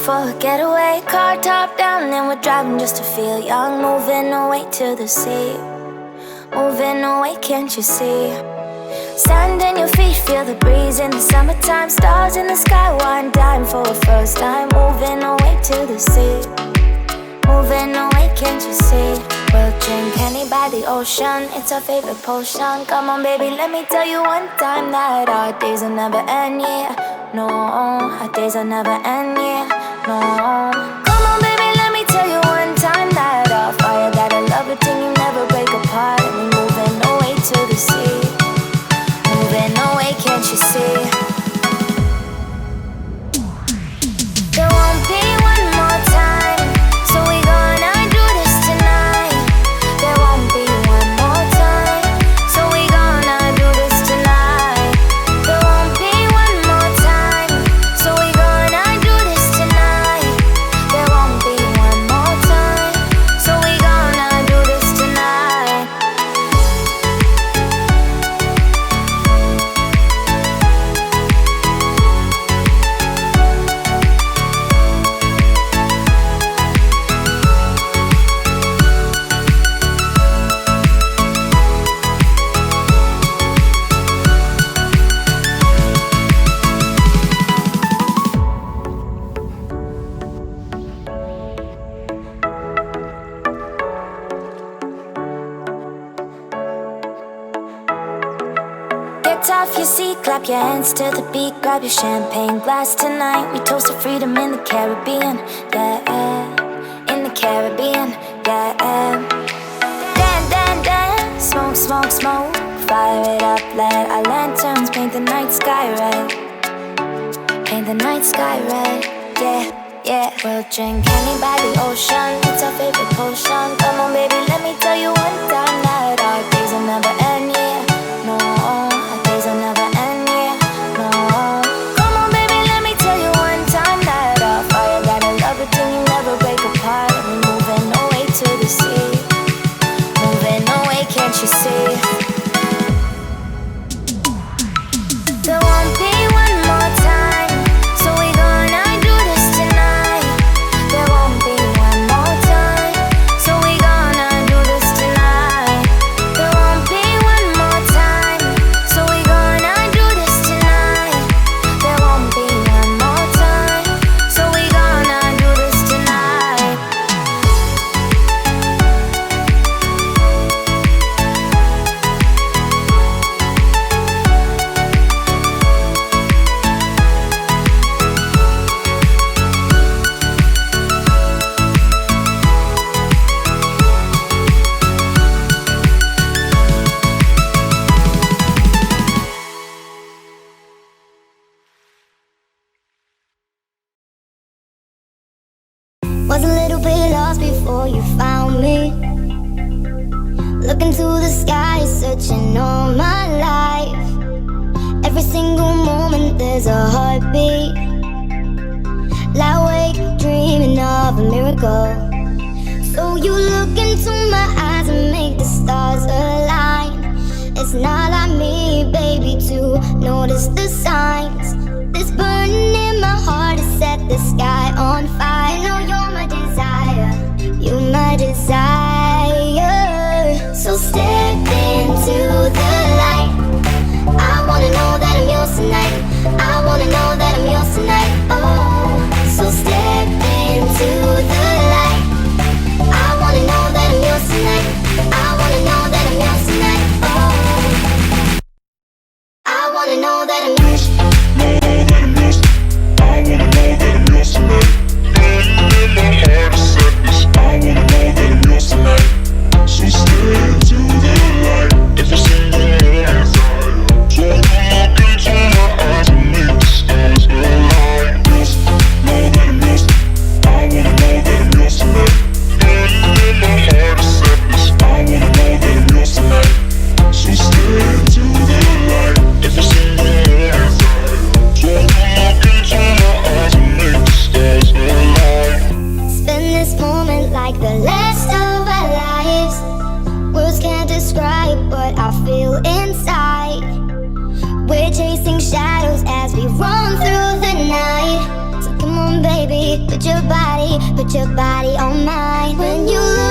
for a getaway. Car top down and we're driving just to feel young. Moving away to the sea, moving away, can't you see? Sand in your feet, feel the breeze in the summertime. Stars in the sky, one dime for a first time. Moving away to the sea, moving away, can't you see? We'll drink honey by the ocean, it's our favorite potion. Come on baby, let me tell you one time that our days will never end, yeah. No, our days will never end, yeah. No. Come on baby, let me tell you one time that our fire got a love it till you never break apart. And we're moving away to the sea, moving away, can't you see? There won't be one more time, so we gonna do this tonight. There won't be one more time, so we gonna do this tonight. There won't be one more time, so we gonna do this tonight. There won't be one more time, so we gonna do this tonight. Get off your seat, clap your hands to the beat. Grab your champagne glass tonight. We toast to freedom in the Caribbean, yeah. In the Caribbean, yeah. Dance, dance, dance, smoke, smoke, smoke. Fire it up, let our lanterns paint the night sky red. Paint the night sky red, yeah, yeah. We'll drink honey by the ocean, it's our favorite potion. Come on baby, let me tell you one time that our days will never end, yeah. No, our days will never end, yeah. No. Come on baby, let me tell you one time that our fire got a love it till you never break apart. And we're moving away to the sea, moving away, can't you see? There won't be one more time, so we gonna do this tonight. There won't be one more time, so we gonna do this tonight. There won't be one more time, so we gonna do this tonight. There won't be one more time, so we gonna do this tonight. Was a little bit lost before you found me. Looking to the sky, searching all my life. Every single moment there's a heartbeat. Lie awake, dreaming of a miracle. So you look into my eyes and make the stars align. It's not like me, baby, to notice the signs. This burning in my heart has set the sky on fire. I know you're my desire, you're my desire. So step into the light. I wanna know that I'm yours tonight. I wanna know that I'm yours tonight. Oh, so step into the light. I wanna know that I'm yours tonight. I wanna know that I'm yours tonight. Oh, I wanna know that I'm yours. We're chasing shadows as we run through the night. So come on baby, put your body on mine. When you look